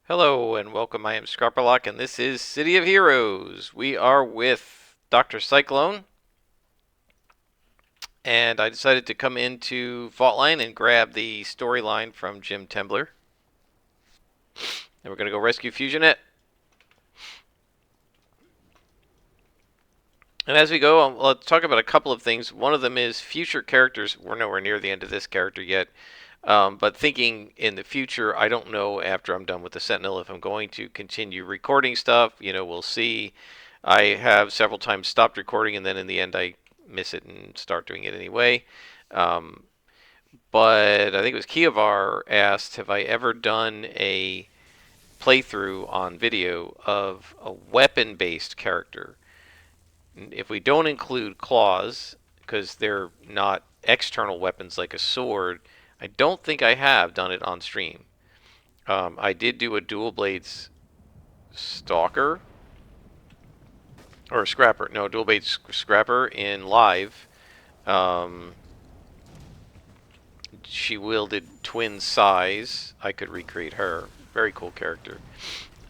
Hello and welcome. I am Scarpalock and this is City of Heroes. We are with Dr. Cyclone, and I decided to come into Faultline and grab the storyline from Jim Tembler. And we're going to go rescue FusionNet. And as we go, let's talk about a couple of things. One of them is future characters. We're nowhere near the end of this character yet. But thinking in the future, I don't know after I'm done with the Sentinel if I'm going to continue recording stuff. We'll see. I have several times stopped recording, and then in the end, I miss it and start doing it anyway. Um, but I think it was Kiovar asked, have I ever done a playthrough on video of a weapon-based character? If we don't include claws, because they're not external weapons like a sword, I don't think I have done it on stream. I did do a dual blades stalker or scrapper. No, dual blades scrapper in live. Um, she wielded twin size. I could recreate her. Very cool character.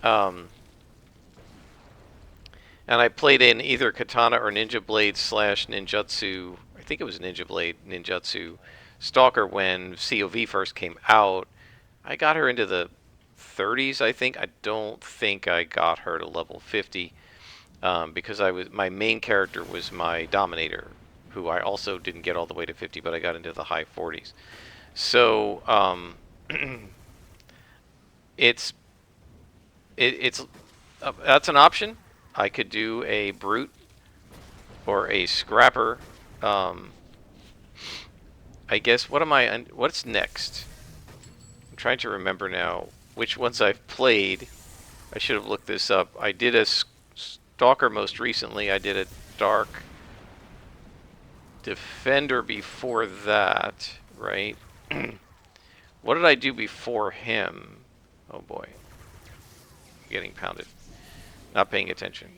Um, and I played in either katana or ninja blade slash ninjutsu. I think it was ninja blade ninjutsu stalker when COV first came out. I got her into the 30s, I think. I don't think I got her to level 50 because my main character was my Dominator, who I also didn't get all the way to 50, but I got into the high 40s. So it's it's that's an option. I could do a brute or a scrapper. Um, I guess what's next? I'm trying to remember now which ones I've played. I should have looked this up. I did a Stalker most recently. I did a Dark Defender before that, right? What did I do before him? Oh boy. I'm getting pounded. Not paying attention.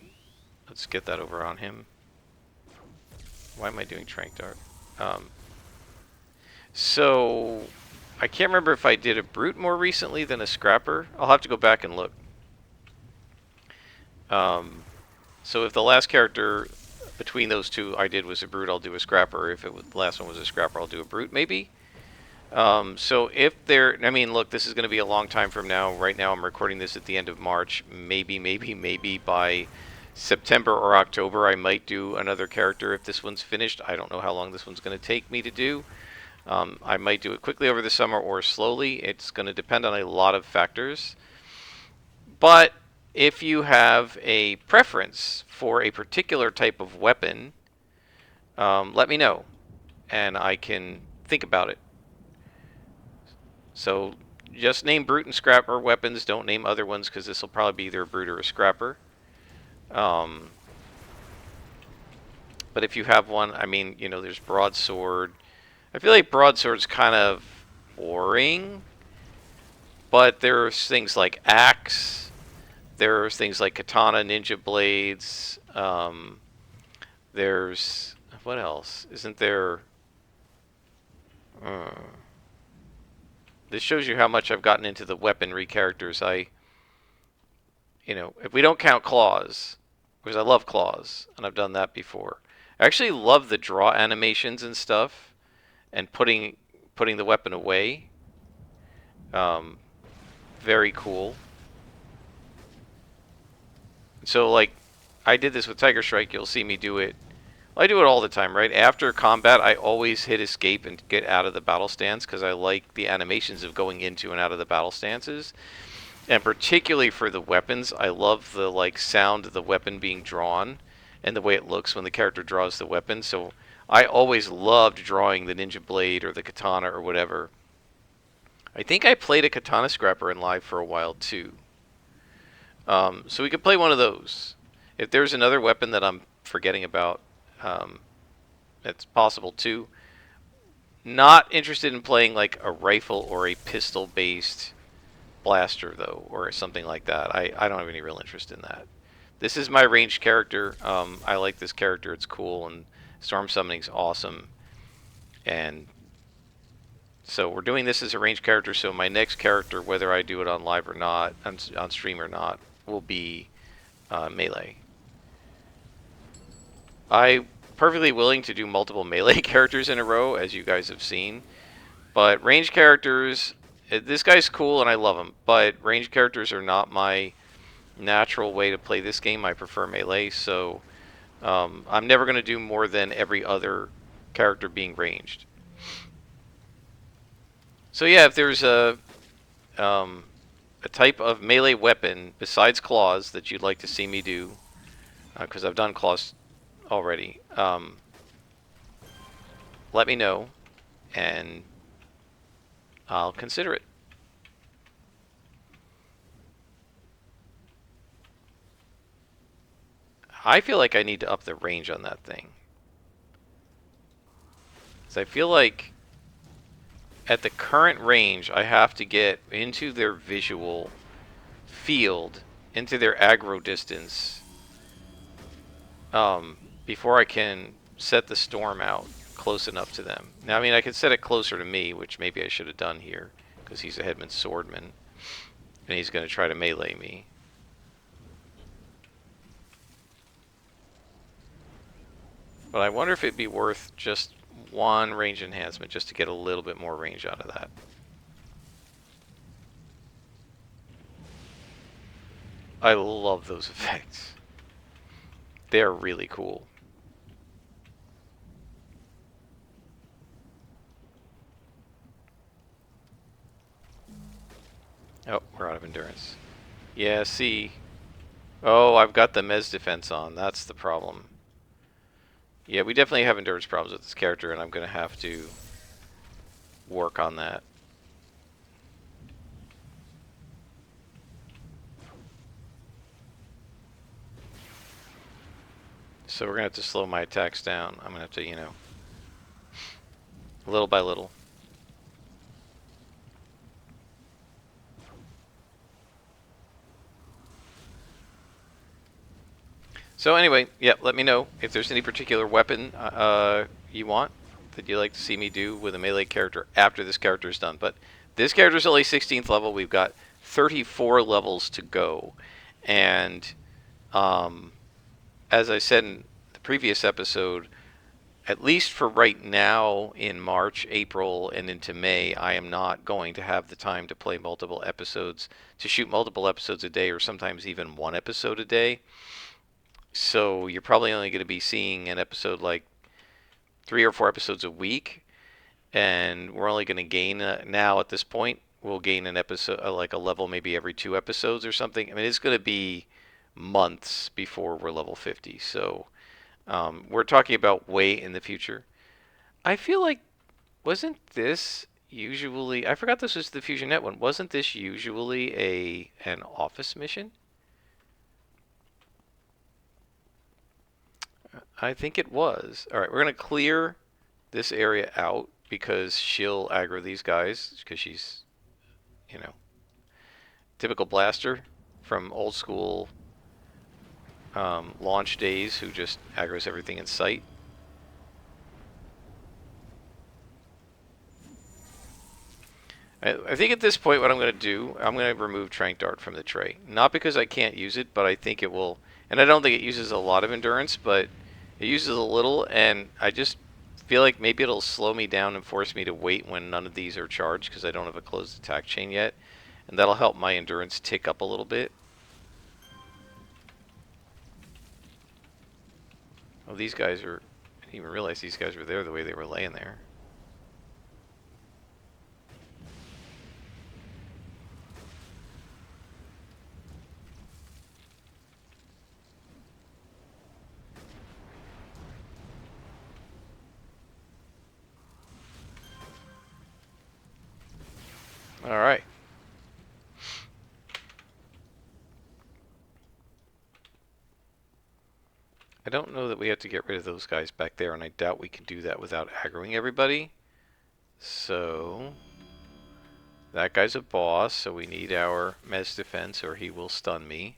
Let's get that over on him. Why am I doing Trank Dart? So, I can't remember if I did a Brute more recently than a Scrapper. I'll have to go back and look. So if the last character between those two I did was a Brute, I'll do a Scrapper. If the last one was a Scrapper, I'll do a Brute, maybe. So if I mean, look, this is going to be a long time from now. Right now I'm recording this at the end of March. Maybe by September or October I might do another character if this one's finished. I don't know how long this one's going to take me to do. I might do it quickly over the summer or slowly. It's going to depend on a lot of factors. But if you have a preference for a particular type of weapon, let me know, and I can think about it. So just name Brute and Scrapper weapons. Don't name other ones because this will probably be either a Brute or a Scrapper. But if you have one, I mean, there's Broadsword. I feel like Broadsword's kind of boring, but there's things like Axe. There's things like Katana, Ninja Blades. There's... what else? Isn't there... This shows you how much I've gotten into the weaponry characters. If we don't count claws, because I love claws, and I've done that before. I actually love the draw animations and stuff, and putting the weapon away. Very cool. So, like, I did this with Tiger Strike. You'll see me do it. Well, I do it all the time, right? After combat, I always hit escape and get out of the battle stance because I like the animations of going into and out of the battle stances. And particularly for the weapons, I love the sound of the weapon being drawn and the way it looks when the character draws the weapon. So I always loved drawing the Ninja Blade or the Katana or whatever. I think I played a Katana Scrapper in live for a while too. So we could play one of those. If there's another weapon that I'm forgetting about, it's possible too. Not interested in playing like a rifle or a pistol based blaster though, or something like that. I don't have any real interest in that. This is my ranged character. I like this character. It's cool, and storm summoning's awesome. And So we're doing this as a ranged character, so my next character, whether I do it on live or not, on stream or not, will be melee. I'm perfectly willing to do multiple melee characters in a row, as you guys have seen. But ranged characters, this guy's cool and I love him, but ranged characters are not my natural way to play this game. I prefer melee, so I'm never going to do more than every other character being ranged. So yeah, if there's a type of melee weapon besides claws that you'd like to see me do, because I've done claws already, let me know and I'll consider it. I feel like I need to up the range on that thing. So I feel like at the current range, I have to get into their visual field, into their aggro distance, before I can set the storm out close enough to them. Now, I mean, I could set it closer to me, which maybe I should have done here, because he's a headman swordman, and he's going to try to melee me. But I wonder if it'd be worth just one range enhancement, just to get a little bit more range out of that. I love those effects. They're really cool. Oh, we're out of endurance. Yeah, see. Oh, I've got the Mez defense on. That's the problem. Yeah, we definitely have endurance problems with this character, and I'm going to have to work on that. So we're going to have to slow my attacks down. I'm going to have to, you know, little by little. So anyway, yeah, let me know if there's any particular weapon you want that you'd like to see me do with a melee character after this character is done. But this character is only 16th level. We've got 34 levels to go. And as I said in the previous episode, at least for right now in March, April, and into May, I am not going to have the time to play multiple episodes, to shoot multiple episodes a day, or sometimes even one episode a day. So you're probably only going to be seeing an episode like 3 or 4 episodes a week, and we're only going to gain now at this point. We'll gain an episode, like a level, maybe every 2 episodes or something. I mean, it's going to be months before we're level 50. So we're talking about way in the future. I feel like, wasn't this usually? I forgot this was the Fusion Net one. Wasn't this usually an office mission? I think it was. All right, we're gonna clear this area out because she'll aggro these guys because she's, you know, typical blaster from old school launch days who just aggroes everything in sight. I think at this point what I'm going to do, I'm going to remove Trank Dart from the tray. Not because I can't use it, but I think it will, and I don't think it uses a lot of endurance, but it uses a little, and I just feel like maybe it'll slow me down and force me to wait when none of these are charged because I don't have a closed attack chain yet, and that'll help my endurance tick up a little bit. Oh, these guys are, I didn't even realize these guys were there the way they were laying there. All right. I don't know that we have to get rid of those guys back there, and I doubt we can do that without aggroing everybody. So that guy's a boss, so we need our Mez defense or he will stun me.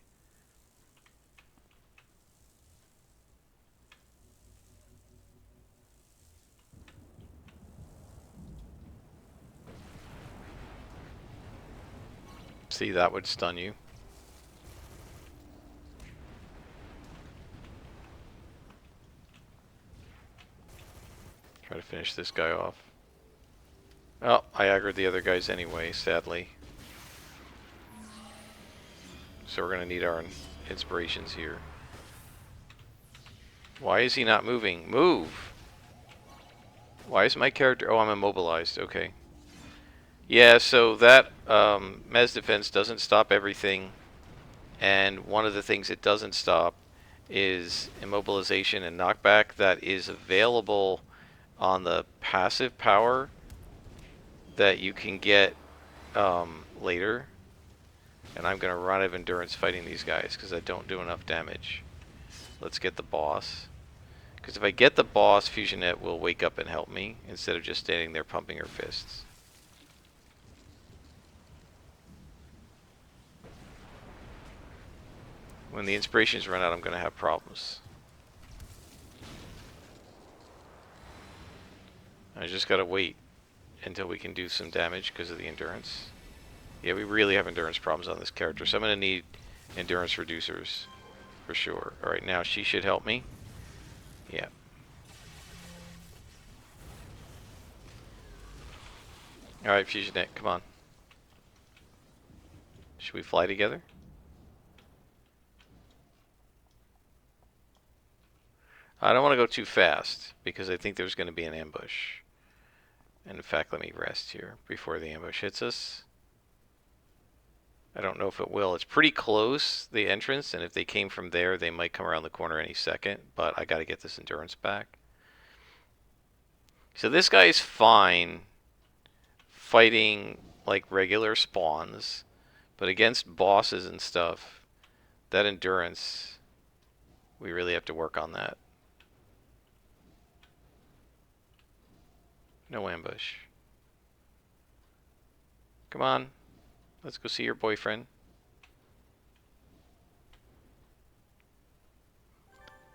See, that would stun you. Try to finish this guy off. Oh, I aggroed the other guys anyway, sadly. So we're going to need our inspirations here. Why is he not moving? Move! Why is my character... Oh, I'm immobilized. Okay. Yeah, so that Mez defense doesn't stop everything. And one of the things it doesn't stop is immobilization and knockback that is available on the passive power that you can get later. And I'm going to run out of endurance fighting these guys because I don't do enough damage. Let's get the boss. Because if I get the boss, Fusionette will wake up and help me instead of just standing there pumping her fists. When the inspirations run out, I'm going to have problems. I just got to wait until we can do some damage because of the endurance. Yeah, we really have endurance problems on this character, so I'm going to need endurance reducers for sure. Alright, now she should help me. Yeah. Alright, Fusionette, come on. Should we fly together? I don't want to go too fast because I think there's going to be an ambush. And in fact, let me rest here before the ambush hits us. I don't know if it will. It's pretty close, the entrance, and if they came from there, they might come around the corner any second, but I got to get this endurance back. So this guy's fine fighting like regular spawns, but against bosses and stuff, that endurance, we really have to work on that. No ambush. Come on. Let's go see your boyfriend.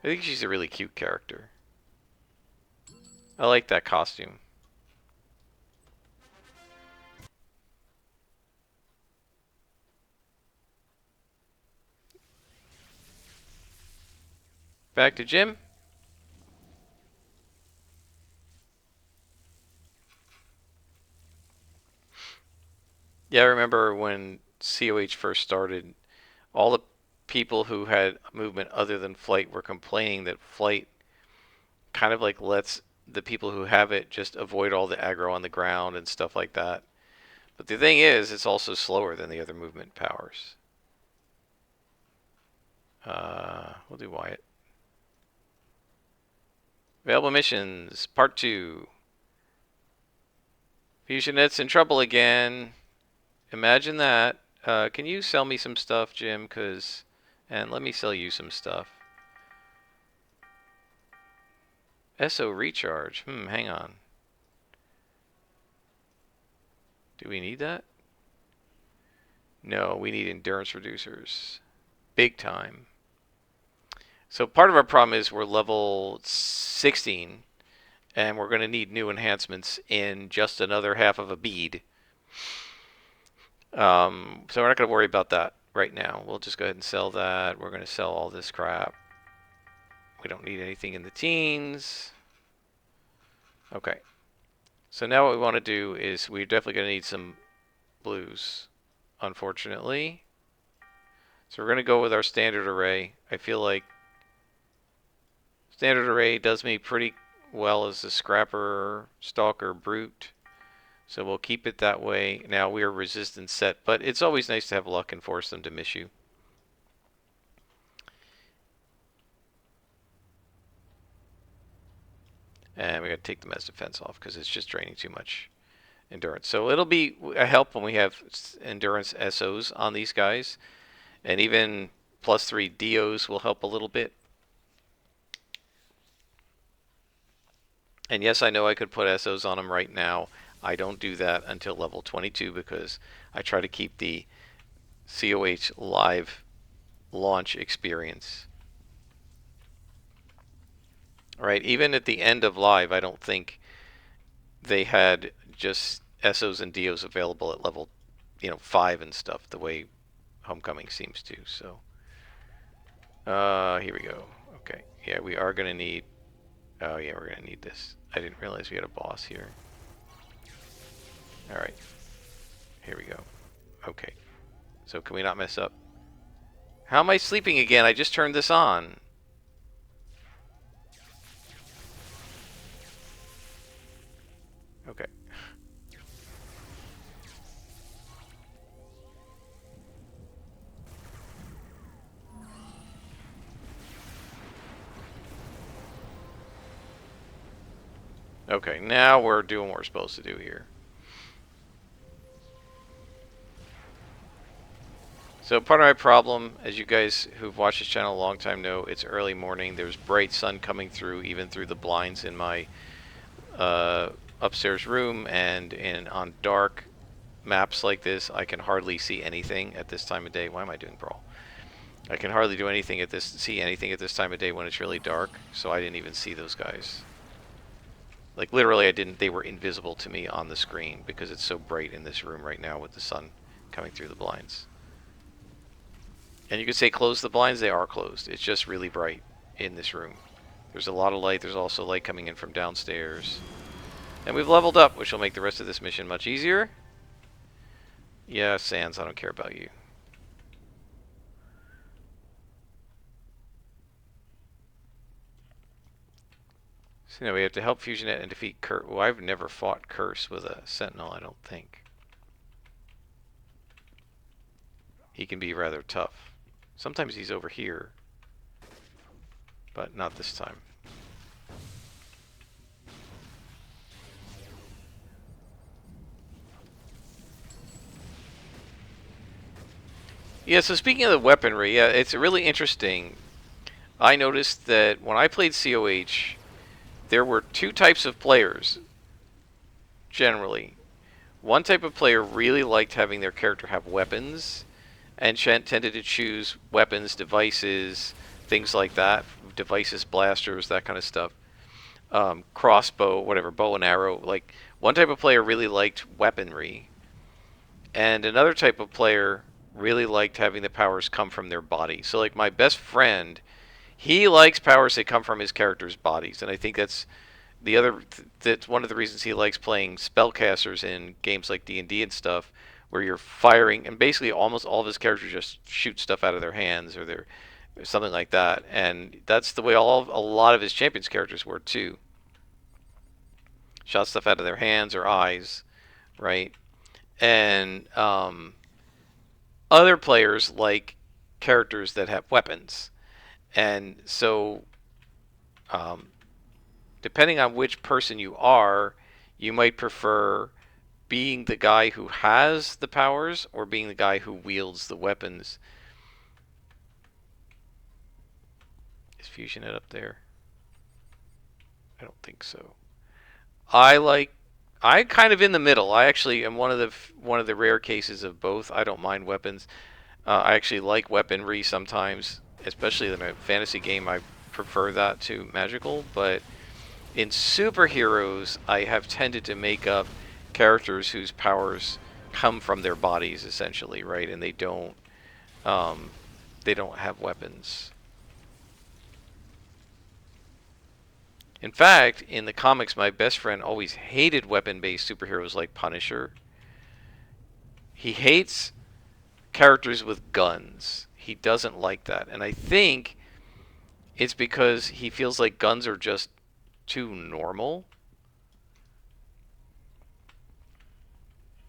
I think she's a really cute character. I like that costume. Back to Jim. Yeah, I remember when COH first started, all the people who had movement other than flight were complaining that flight kind of like lets the people who have it just avoid all the aggro on the ground and stuff like that. But the thing is, it's also slower than the other movement powers. We'll do Wyatt. Available missions, part 2. Fusionette's in trouble again. Imagine that. Can you sell me some stuff, Jim? And let me sell you some stuff. SO recharge. Hang on. Do we need that? No, we need endurance reducers. Big time. So part of our problem is we're level 16, and we're going to need new enhancements in just another half of a bead. So we're not going to worry about that right now. We'll just go ahead and sell that. We're going to sell all this crap. We don't need anything in the teens. Okay. So now what we want to do is we're definitely going to need some blues, unfortunately. So we're going to go with our standard array. I feel like standard array does me pretty well as a scrapper, stalker, brute. So we'll keep it that way. Now we are resistance set, but it's always nice to have luck and force them to miss you. And we got to take the Mez defense off because it's just draining too much endurance. So it'll be a help when we have endurance SOs on these guys. And even +3 DOs will help a little bit. And yes, I know I could put SOs on them right now. I don't do that until level 22 because I try to keep the COH live launch experience. Right, even at the end of live, I don't think they had just SOs and DOs available at level you know, 5 and stuff the way Homecoming seems to. So, here we go. Okay, yeah, we are gonna need. Oh yeah, we're gonna need this. I didn't realize we had a boss here. All right, here we go. Okay, so can we not mess up? How am I sleeping again? I just turned this on. Okay. Okay, now we're doing what we're supposed to do here. So part of my problem, as you guys who've watched this channel a long time know, it's early morning. There's bright sun coming through, even through the blinds in my upstairs room, and on dark maps like this, I can hardly see anything at this time of day. Why am I doing brawl? I can hardly do anything at this, see anything at this time of day when it's really dark. So I didn't even see those guys. Like literally, I didn't. They were invisible to me on the screen because it's so bright in this room right now with the sun coming through the blinds. And you could say close the blinds. They are closed. It's just really bright in this room. There's a lot of light. There's also light coming in from downstairs. And we've leveled up, which will make the rest of this mission much easier. Yeah, Sans, I don't care about you. So now we have to help FusionNet and defeat Curse. Well, I've never fought Curse with a Sentinel, I don't think. He can be rather tough. Sometimes he's over here, but not this time. Yeah, so speaking of the weaponry, yeah, it's really interesting. I noticed that when I played COH, there were 2 types of players, generally. One type of player really liked having their character have weapons, and tended to choose weapons, devices, things like that. Devices, blasters, that kind of stuff. Crossbow, whatever, bow and arrow. Like, one type of player really liked weaponry, and another type of player really liked having the powers come from their body. So, like, my best friend, he likes powers that come from his character's bodies, and I think that's that's one of the reasons he likes playing spellcasters in games like D&D and stuff, where you're firing, and basically almost all of his characters just shoot stuff out of their hands or something like that, and that's the way a lot of his champions characters were too. Shot stuff out of their hands or eyes, right? And other players like characters that have weapons, and so depending on which person you are, you might prefer being the guy who has the powers or being the guy who wields the weapons. Is FusionNet up there? I don't think so. I'm kind of in the middle. I actually am one of the rare cases of both. I don't mind weapons. I actually like weaponry sometimes, especially in a fantasy game. I prefer that to magical, but in superheroes, I have tended to make up characters whose powers come from their bodies, essentially, right? And they don't have weapons. In fact, in the comics, my best friend always hated weapon-based superheroes like Punisher. He hates characters with guns. He doesn't like that. And I think it's because he feels like guns are just too normal.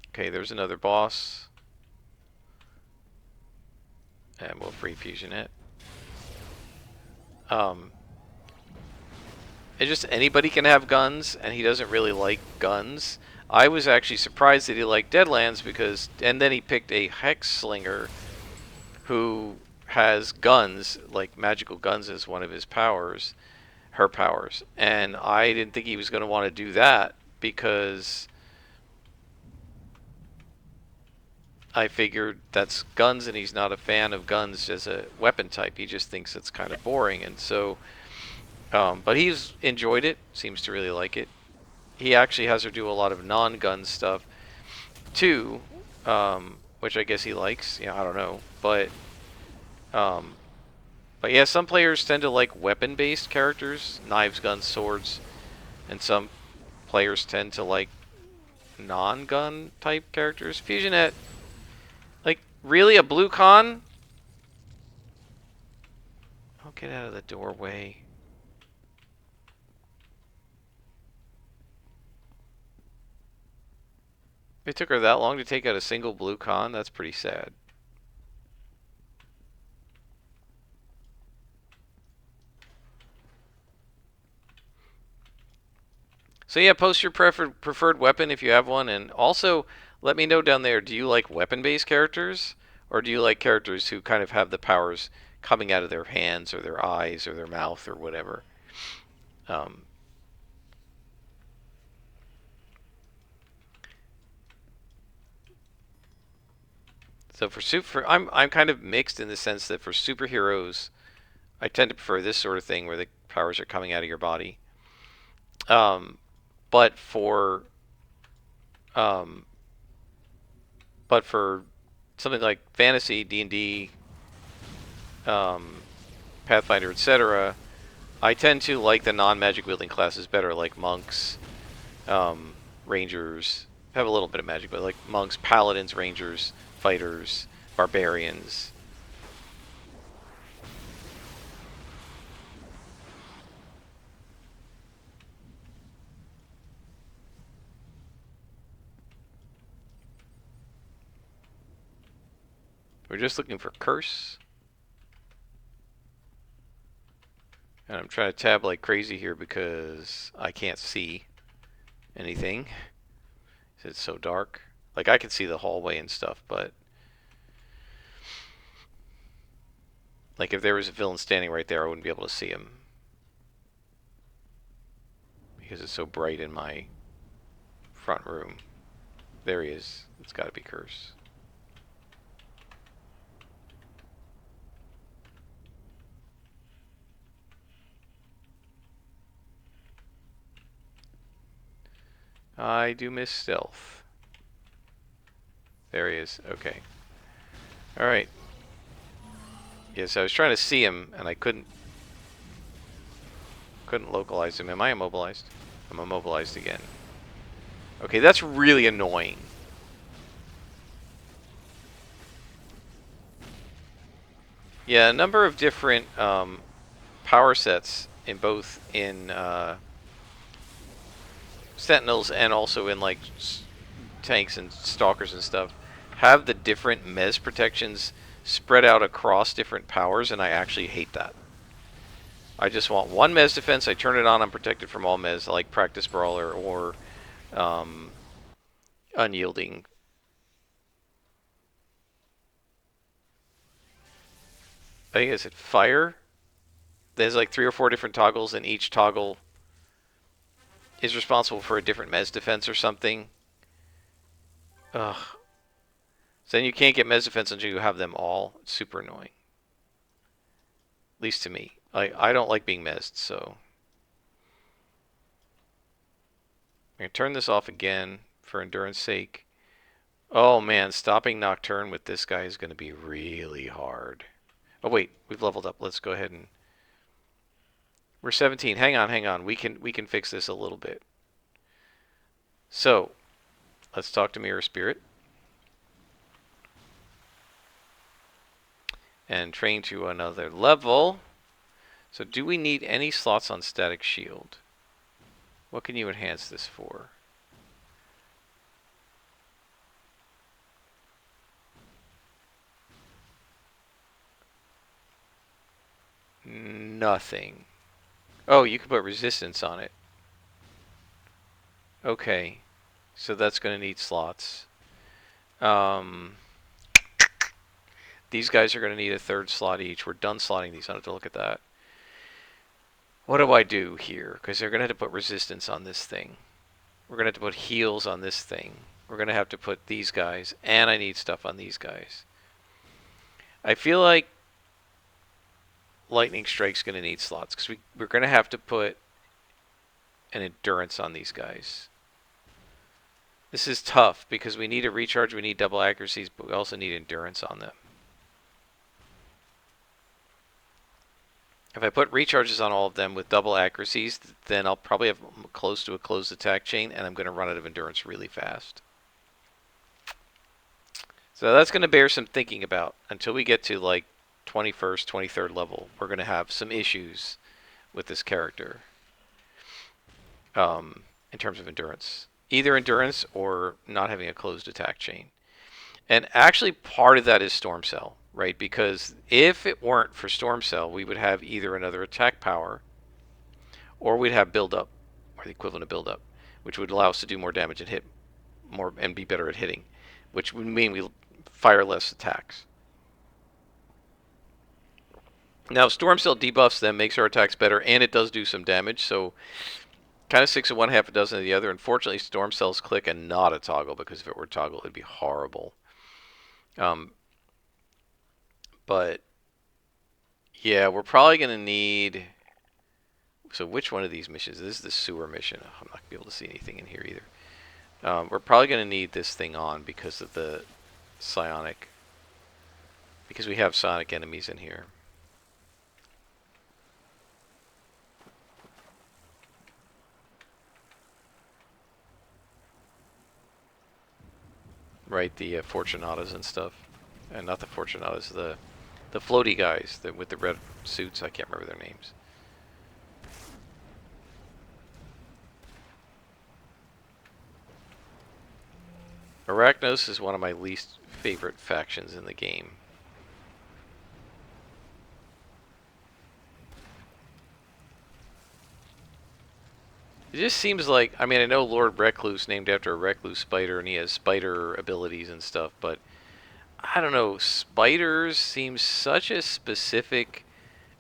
Okay, there's another boss. And we'll free FusionNet. It's just anybody can have guns, and he doesn't really like guns. I was actually surprised that he liked Deadlands because, and then he picked a Hex Slinger who has guns, like magical guns as one of his powers, her powers. And I didn't think he was going to want to do that because I figured that's guns, and he's not a fan of guns as a weapon type. He just thinks it's kind of boring, and so... but he's enjoyed it, seems to really like it. He actually has her do a lot of non-gun stuff, too. which I guess he likes. I don't know, um, but yeah, some players tend to like weapon-based characters, knives, guns, swords, and some players tend to like non-gun type characters. Fusionet, like really a blue con? I'll get out of the doorway. It took her that long to take out a single blue con? That's pretty sad. So yeah, post your preferred weapon if you have one, and also let me know down there, do you like weapon-based characters? Or do you like characters who kind of have the powers coming out of their hands or their eyes or their mouth or whatever? Um, so I'm kind of mixed in the sense that for superheroes, I tend to prefer this sort of thing where the powers are coming out of your body. Um, but for um, but for something like fantasy, D&D, um, Pathfinder, etc., I tend to like the non-magic wielding classes better, like monks, rangers. Have a little bit of magic, but like monks, paladins, rangers, fighters, barbarians. We're just looking for curse. And I'm trying to tab like crazy here because I can't see anything. It's so dark. Like I can see the hallway and stuff, but like if there was a villain standing right there, I wouldn't be able to see him because it's so bright in my front room. There he is. It's got to be curse. I do miss stealth. There he is. Okay. Alright. Yes, I was trying to see him and I couldn't localize him. Am I immobilized? I'm immobilized again. Okay, that's really annoying. Yeah, a number of different power sets in both in Sentinels and also in like tanks and stalkers and stuff have the different mez protections spread out across different powers, and I actually hate that. I just want one mez defense. I turn it on. I'm protected from all mez, like practice brawler or um, unyielding. I think it's at fire. There's like 3 or 4 different toggles, and each toggle is responsible for a different mez defense or something. Ugh. So then you can't get mez defense until you have them all. It's super annoying. At least to me. I don't like being mezzed, so I'm going to turn this off again for endurance sake. Oh man, stopping Nocturne with this guy is going to be really hard. Oh wait, we've leveled up. Let's go ahead and... We're 17. Hang on. We can fix this a little bit. So, let's talk to Mirror Spirit. And train to another level. So do we need any slots on Static Shield? What can you enhance this for? Nothing. Oh, you can put resistance on it. Okay. So that's going to need slots. These guys are going to need a 3rd slot each. We're done slotting these. I don't have to look at that. What do I do here? Because they're going to have to put resistance on this thing. We're going to have to put heals on this thing. We're going to have to put these guys. And I need stuff on these guys. I feel like Lightning Strike's going to need slots. Because we're going to have to put an endurance on these guys. This is tough because we need a recharge, we need double accuracies, but we also need endurance on them. If I put recharges on all of them with double accuracies, then I'll probably have close to a closed attack chain, and I'm going to run out of endurance really fast. So that's going to bear some thinking about. Until we get to like 21st, 23rd level, we're going to have some issues with this character in terms of endurance. Either endurance or not having a closed attack chain. And actually part of that is Storm Cell, right? Because if it weren't for Storm Cell, we would have either another attack power or we'd have build up, or the equivalent of build up, which would allow us to do more damage and hit more and be better at hitting, which would mean we fire less attacks. Now, Storm Cell debuffs them, makes our attacks better, and it does do some damage, so kind of 6 of one, half a dozen of the other. Unfortunately, Storm Cell's click and not a toggle, because if it were toggle, it'd be horrible. But, yeah, we're probably going to need... So which one of these missions? This is the sewer mission. Oh, I'm not going to be able to see anything in here either. We're probably going to need this thing on because of the psionic... Because we have psionic enemies in here. Right, the Fortunatas and stuff. And not the Fortunatas, the floaty guys with the red suits. I can't remember their names. Arachnos is one of my least favorite factions in the game. It just seems like, I mean, I know Lord Recluse named after a recluse spider and he has spider abilities and stuff, but I don't know, spiders seem such a specific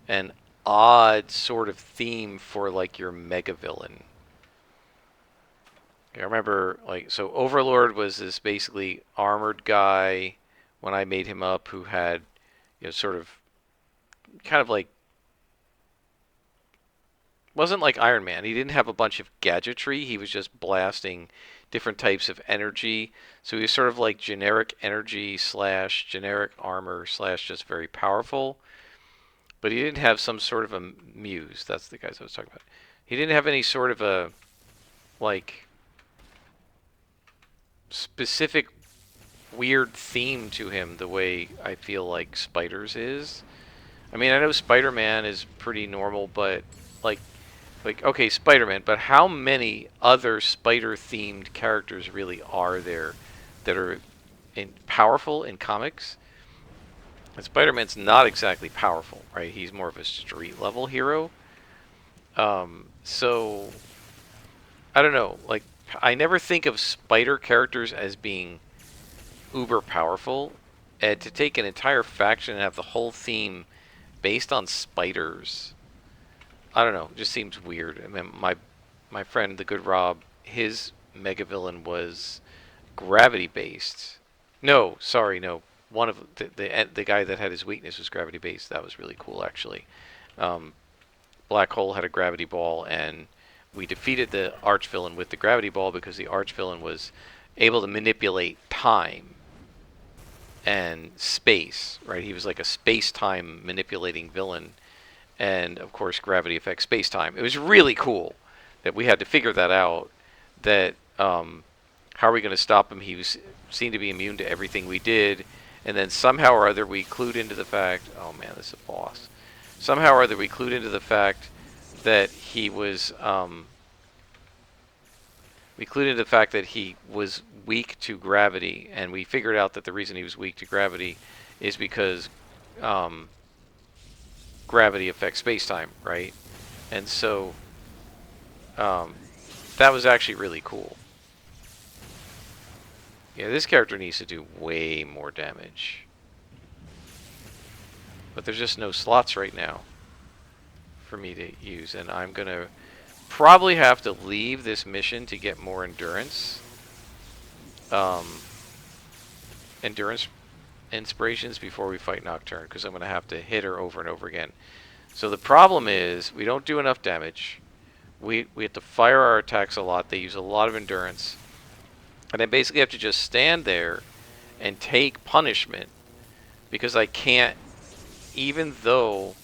and odd sort of theme for like your mega villain. I remember, like, so Overlord was this basically armored guy when I made him up who had, you know, sort of, kind of like, wasn't like Iron Man. He didn't have a bunch of gadgetry. He was just blasting different types of energy. So he was sort of like generic energy slash generic armor slash just very powerful. But he didn't have some sort of a muse. That's the guys I was talking about. He didn't have any sort of a, like, specific weird theme to him the way I feel like Spiders is. I mean, I know Spider-Man is pretty normal, but like okay, Spider-Man, but how many other spider-themed characters really are there that are powerful in comics? And Spider-Man's not exactly powerful, right? He's more of a street-level hero. So I don't know. Like, I never think of spider characters as being uber powerful. And to take an entire faction and have the whole theme based on spiders, I don't know. It just seems weird. I mean, my friend, the good Rob, his mega villain was gravity based. No, sorry, no. One of the guy that had his weakness was gravity based. That was really cool, actually. Black Hole had a gravity ball, and we defeated the arch villain with the gravity ball because the arch villain was able to manipulate time and space. Right? He was like a space-time manipulating villain. And of course gravity affects space-time. It was really cool that we had to figure that out, that how are we going to stop him? He seemed to be immune to everything we did, and then somehow or other we clued into the fact, oh man, this is a boss. Somehow or other we clued into the fact that he was weak to gravity, and we figured out that the reason he was weak to gravity is because gravity affects space-time, right? And so that was actually really cool. Yeah, this character needs to do way more damage. But there's just no slots right now for me to use, and I'm going to probably have to leave this mission to get more endurance. Endurance inspirations before we fight Nocturne, because I'm going to have to hit her over and over again. So the problem is we don't do enough damage. We have to fire our attacks a lot. They use a lot of endurance. And I basically have to just stand there and take punishment because I can't, even though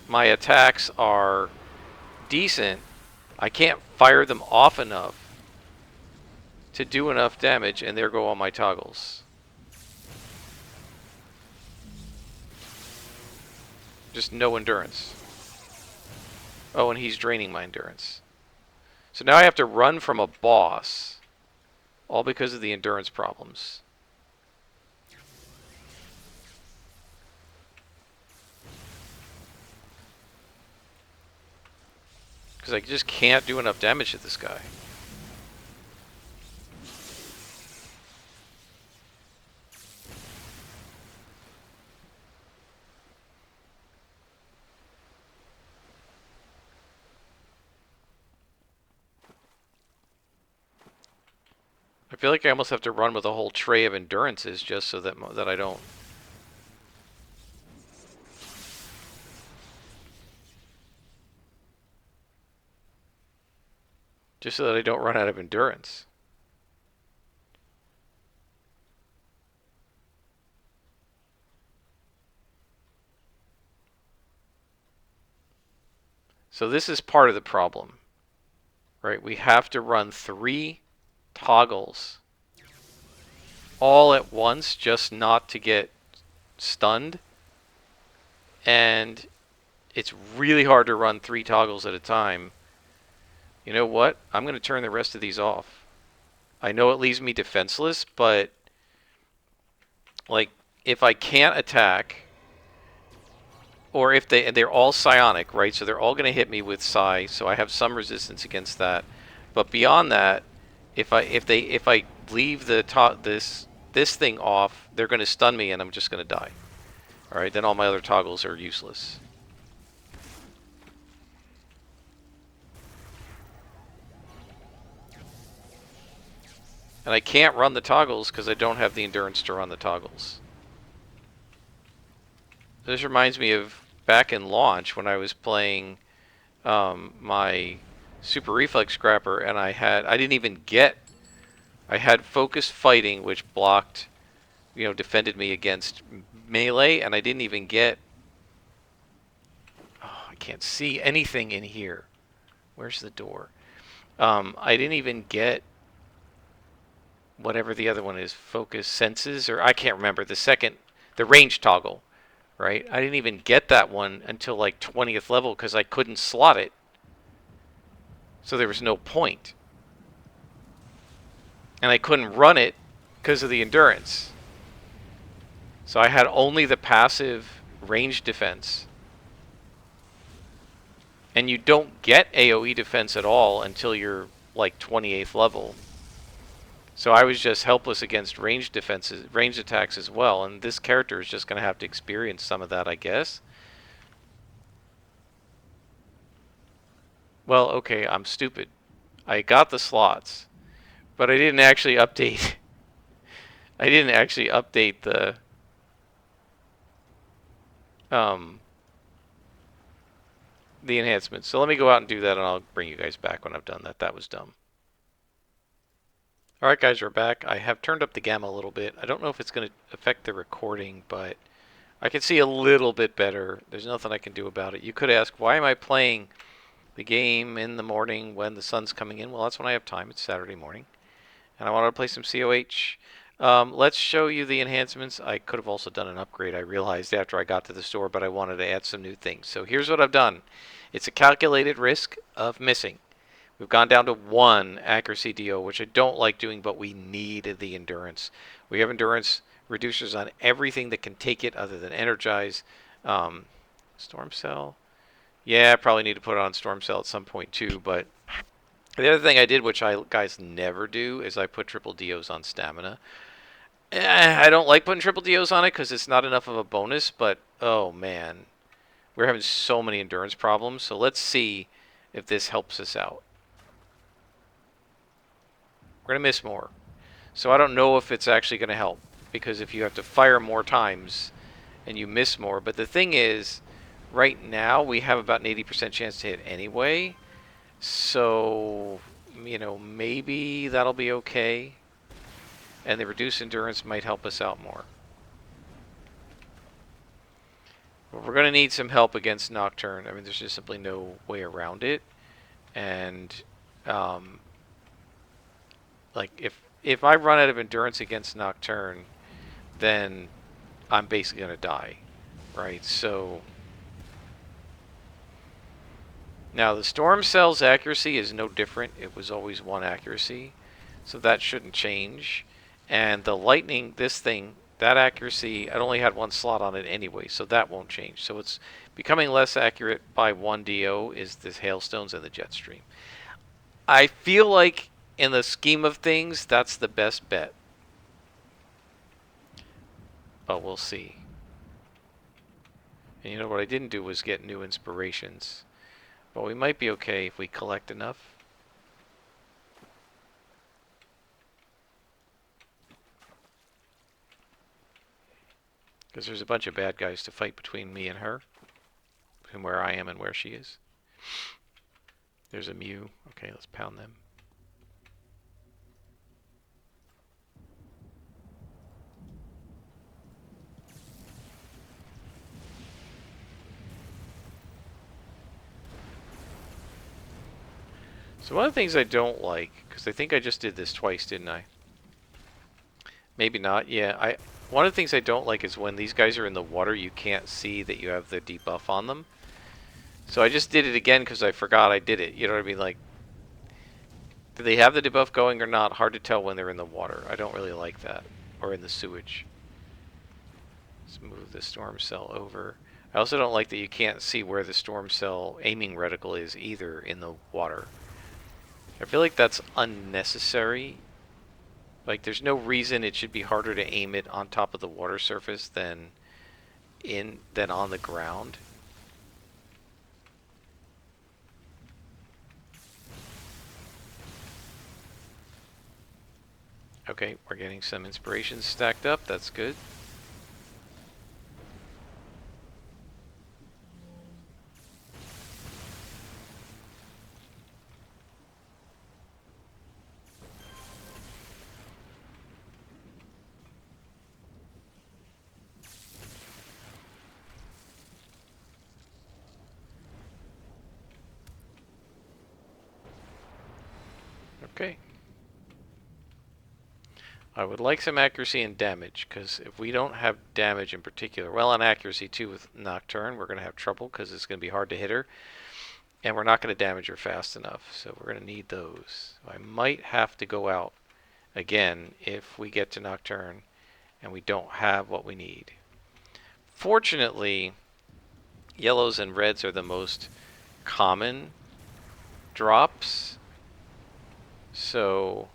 my attacks are decent, I can't fire them off enough to do enough damage, and there go all my toggles. Just no endurance. Oh, and he's draining my endurance. So now I have to run from a boss, all because of the endurance problems. Because I just can't do enough damage to this guy. I feel like I almost have to run with a whole tray of endurances just so that I don't. Just so that I don't run out of endurance. So this is part of the problem, right? We have to run 3 toggles all at once just not to get stunned. And it's really hard to run 3 toggles at a time. You know what? I'm going to turn the rest of these off. I know it leaves me defenseless, but like if I can't attack, or if they're all psionic, right? So they're all going to hit me with psi, so I have some resistance against that. But beyond that, if I leave this thing off, they're going to stun me, and I'm just going to die. All right, then all my other toggles are useless. And I can't run the toggles because I don't have the endurance to run the toggles. This reminds me of back in launch when I was playing my Super Reflex Scrapper, and I didn't even get. I had focused fighting, which blocked, defended me against melee, and I didn't even get. Oh, I can't see anything in here. Where's the door? I didn't even get whatever the other one is, focus senses, or I can't remember the range toggle, right? I didn't even get that one until like 20th level because I couldn't slot it. So there was no point. And I couldn't run it because of the endurance. So I had only the passive range defense. And you don't get AoE defense at all until you're like 28th level. So I was just helpless against range attacks as well, and this character is just going to have to experience some of that, I guess. Well, okay, I'm stupid. I got the slots, but I didn't actually update. I didn't actually update the enhancements. So let me go out and do that, and I'll bring you guys back when I've done that. That was dumb. Alright guys, we're back. I have turned up the gamma a little bit. I don't know if it's going to affect the recording, but I can see a little bit better. There's nothing I can do about it. You could ask, why am I playing the game in the morning when the sun's coming in? Well, that's when I have time. It's Saturday morning. And I wanted to play some COH. Let's show you the enhancements. I could have also done an upgrade, I realized after I got to the store, but I wanted to add some new things. So here's what I've done. It's a calculated risk of missing. We've gone down to 1 accuracy DO, which I don't like doing, but we need the endurance. We have endurance reducers on everything that can take it other than energize. Storm Cell. Yeah, I probably need to put it on Storm Cell at some point too, but the other thing I did, which I guys never do, is I put triple DOs on stamina. I don't like putting triple DOs on it because it's not enough of a bonus, but oh man. We're having so many endurance problems, so let's see if this helps us out. We're going to miss more. So I don't know if it's actually going to help, because if you have to fire more times and you miss more. But the thing is, right now we have about an 80% chance to hit anyway. So, maybe that'll be okay. and the reduced endurance might help us out more. But we're going to need some help against Nocturne. I mean, there's just simply no way around it. And like if I run out of endurance against Nocturne, then I'm basically going to die, right? So now the Storm Cell's accuracy is no different. It was always 1 accuracy, so that shouldn't change. And the Lightning, this thing, that accuracy, it only had 1 slot on it anyway, so that won't change. So it's becoming less accurate by 1 DO is the Hailstones and the Jetstream. I feel like in the scheme of things, that's the best bet. But we'll see. And you know what I didn't do was get new inspirations. But we might be okay if we collect enough. Because there's a bunch of bad guys to fight between me and her. Between where I am and where she is. There's a Mew. Okay, let's pound them. So one of the things I don't like, because I think I just did this twice, didn't I? Maybe not. Yeah, one of the things I don't like is when these guys are in the water, you can't see that you have the debuff on them. So I just did it again because I forgot I did it. You know what I mean? Like, do they have the debuff going or not? Hard to tell when they're in the water. I don't really like that. Or in the sewage. Let's move the Storm Cell over. I also don't like that you can't see where the Storm Cell aiming reticle is either in the water. I feel like that's unnecessary. Like, there's no reason it should be harder to aim it on top of the water surface than on the ground. Okay, we're getting some inspirations stacked up. That's good. Okay. I would like some accuracy and damage, because if we don't have damage in particular, well, on accuracy too with Nocturne, we're going to have trouble because it's going to be hard to hit her. And we're not going to damage her fast enough, so we're going to need those. I might have to go out again if we get to Nocturne and we don't have what we need. Fortunately, yellows and reds are the most common drops, so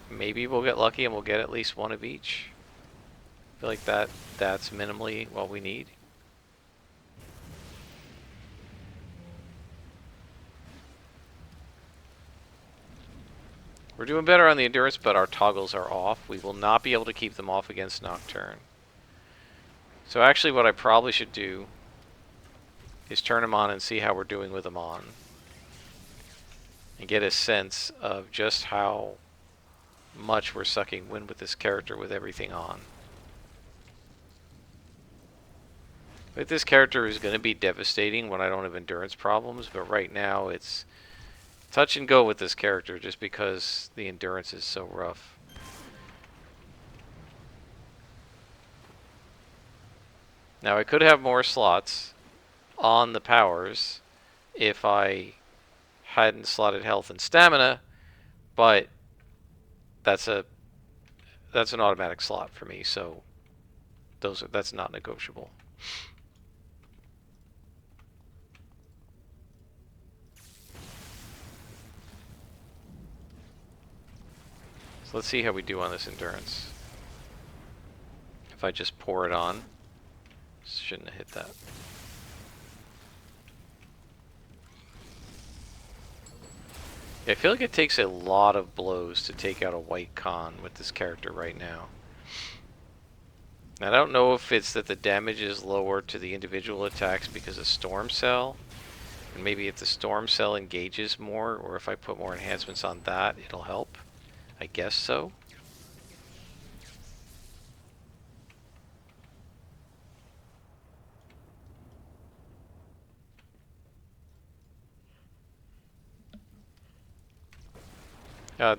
maybe we'll get lucky and we'll get at least 1 of each. I feel like that's minimally what we need. We're doing better on the endurance, but our toggles are off. We will not be able to keep them off against Nocturne. So actually what I probably should do is turn them on and see how we're doing with them on. And get a sense of just how much we're sucking wind with this character with everything on. But this character is going to be devastating when I don't have endurance problems, but right now it's touch and go with this character just because the endurance is so rough. Now I could have more slots on the powers if I hadn't slotted health and stamina, but that's an automatic slot for me, so that's not negotiable. So let's see how we do on this endurance. If I just pour it on, shouldn't have hit that. Yeah, I feel like it takes a lot of blows to take out a white con with this character right now. I don't know if it's that the damage is lower to the individual attacks because of Storm Cell, and maybe if the Storm Cell engages more, or if I put more enhancements on that, it'll help. I guess so.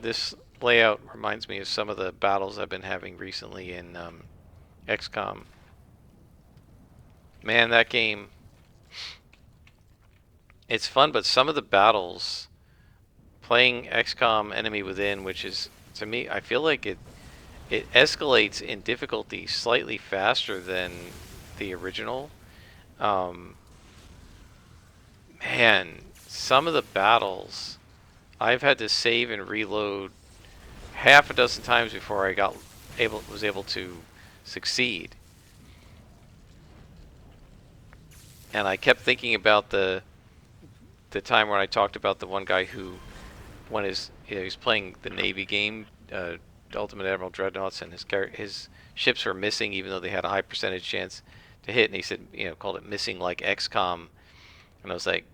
This layout reminds me of some of the battles I've been having recently in XCOM. Man, that game, it's fun, but some of the battles, playing XCOM Enemy Within, which is, to me, I feel like it escalates in difficulty slightly faster than the original. Um, Man, some of the battles, I've had to save and reload half a dozen times before I was able to succeed. And I kept thinking about the time when I talked about the one guy who, when he's playing the Navy game, Ultimate Admiral Dreadnoughts, and his ships were missing even though they had a high percentage chance to hit, and he said, called it missing like XCOM, and I was like,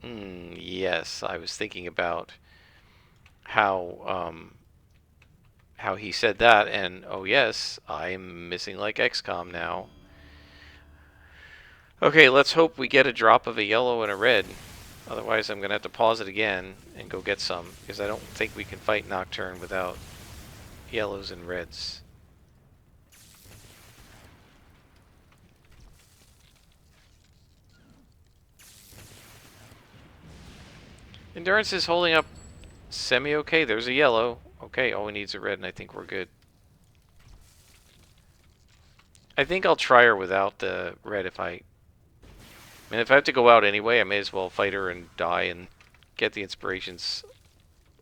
yes, I was thinking about how he said that, and oh yes, I'm missing like XCOM now. Okay, let's hope we get a drop of a yellow and a red. Otherwise, I'm going to have to pause it again and go get some, because I don't think we can fight Nocturne without yellows and reds. Endurance is holding up semi-okay. There's a yellow. Okay, all we need is a red, and I think we're good. I think I'll try her without the red if I have to go out anyway, I may as well fight her and die and get the inspirations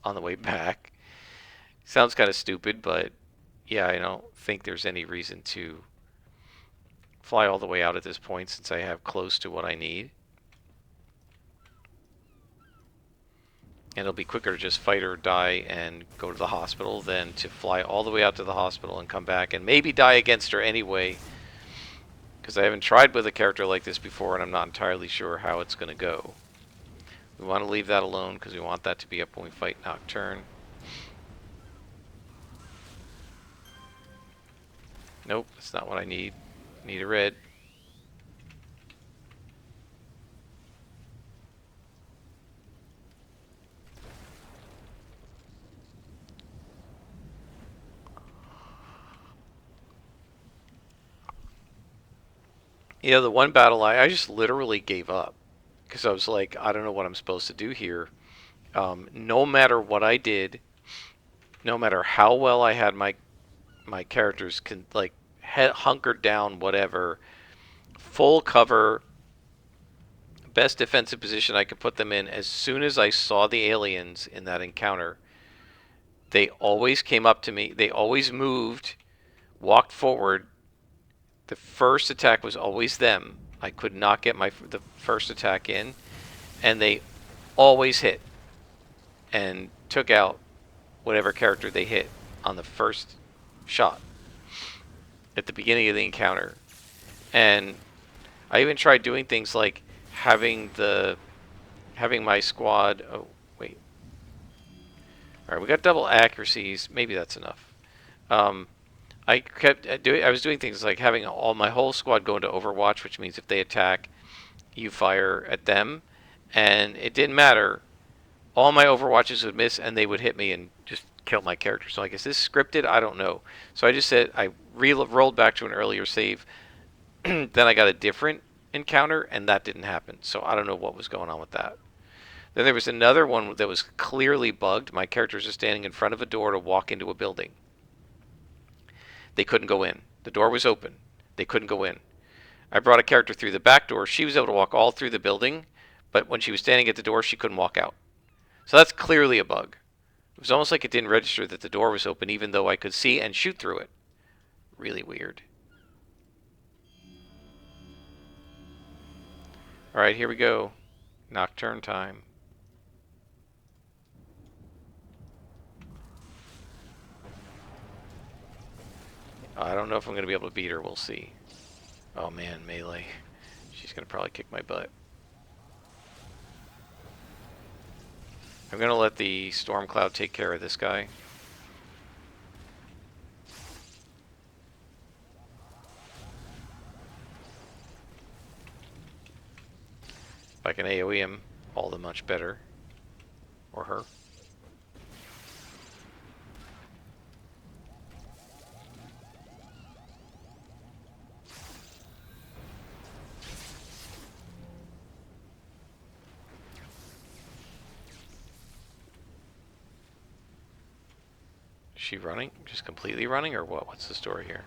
on the way back. Sounds kind of stupid, but yeah, I don't think there's any reason to fly all the way out at this point since I have close to what I need. And it'll be quicker to just fight or die and go to the hospital than to fly all the way out to the hospital and come back and maybe die against her anyway. Because I haven't tried with a character like this before and I'm not entirely sure how it's going to go. We want to leave that alone because we want that to be up when we fight Nocturne. Nope, that's not what I need. I need a red. The one battle I just literally gave up because I was like, I don't know what I'm supposed to do here. No matter what I did, no matter how well I had my characters hunkered down, whatever, full cover, best defensive position I could put them in. As soon as I saw the aliens in that encounter, they always came up to me. They always moved, walked forward. The first attack was always them. I could not get the first attack in, and they always hit and took out whatever character they hit on the first shot at the beginning of the encounter. And I even tried doing things like having my squad. Oh wait, all right, we got double accuracies. Maybe that's enough. I was doing things like having my whole squad go into Overwatch, which means if they attack, you fire at them, and it didn't matter. All my Overwatches would miss, and they would hit me and just kill my character. So I guess this is scripted. I don't know. So I just said I rolled back to an earlier save. Then I got a different encounter, and that didn't happen. So I don't know what was going on with that. Then there was another one that was clearly bugged. My characters are standing in front of a door to walk into a building. They couldn't go in. The door was open. They couldn't go in. I brought a character through the back door. She was able to walk all through the building, but when she was standing at the door, she couldn't walk out. So that's clearly a bug. It was almost like it didn't register that the door was open, even though I could see and shoot through it. Really weird. Alright, here we go. Nocturne time. I don't know if I'm going to be able to beat her. We'll see. Oh man, melee. She's going to probably kick my butt. I'm going to let the storm cloud take care of this guy. I can AoE him all the much better. Or her. Is she running? Just completely running, or what? What's the story here?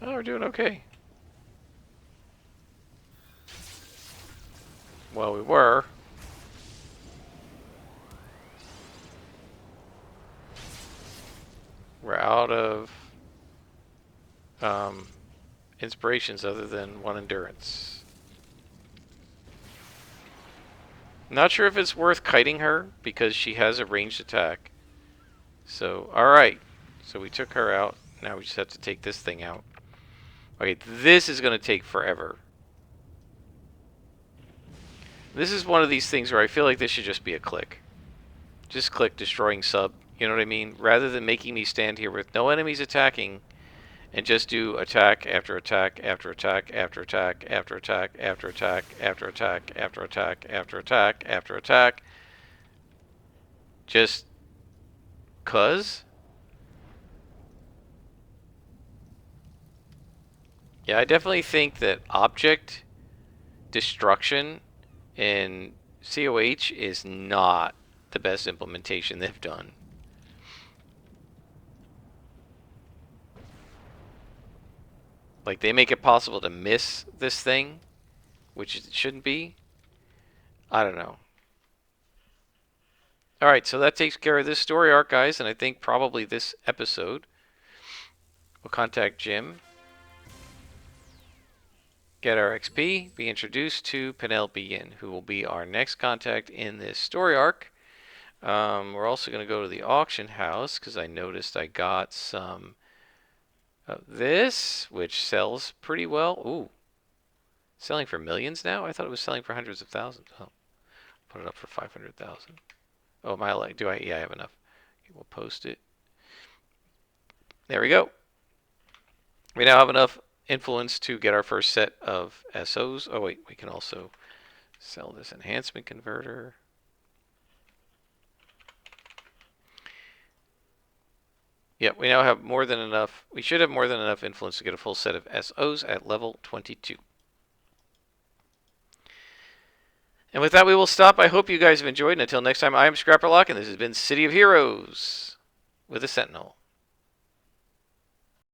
Oh, we're doing okay. Well, we were. We're out of inspirations other than one endurance. Not sure if it's worth kiting her because she has a ranged attack. So, alright. So we took her out. Now we just have to take this thing out. Okay, this is going to take forever. This is one of these things where I feel like this should just be a click. Just click destroying sub. You know what I mean? Rather than making me stand here with no enemies attacking and just do attack after attack after attack after attack after attack after attack after attack after attack after attack after attack. Just cuz. Yeah, I definitely think that object destruction in COH is not the best implementation they've done. Like, they make it possible to miss this thing, which it shouldn't be. I don't know. Alright, so that takes care of this story arc, guys, and I think probably this episode. We'll contact Jim, get our XP, be introduced to Penelope, who will be our next contact in this story arc. We're also going to go to the auction house because I noticed I got some of this, which sells pretty well. Ooh, selling for millions now? I thought it was selling for hundreds of thousands. Oh, put it up for 500,000. Oh, my leg. Do I? Yeah, I have enough. Okay, we'll post it. There we go. We now have enough influence to get our first set of SOs. Oh, wait. We can also sell this enhancement converter. Yep, we now have more than enough. We should have more than enough influence to get a full set of SOs at level 22. And with that, we will stop. I hope you guys have enjoyed. And until next time, I am Scrapperlock, and this has been City of Heroes with a Sentinel.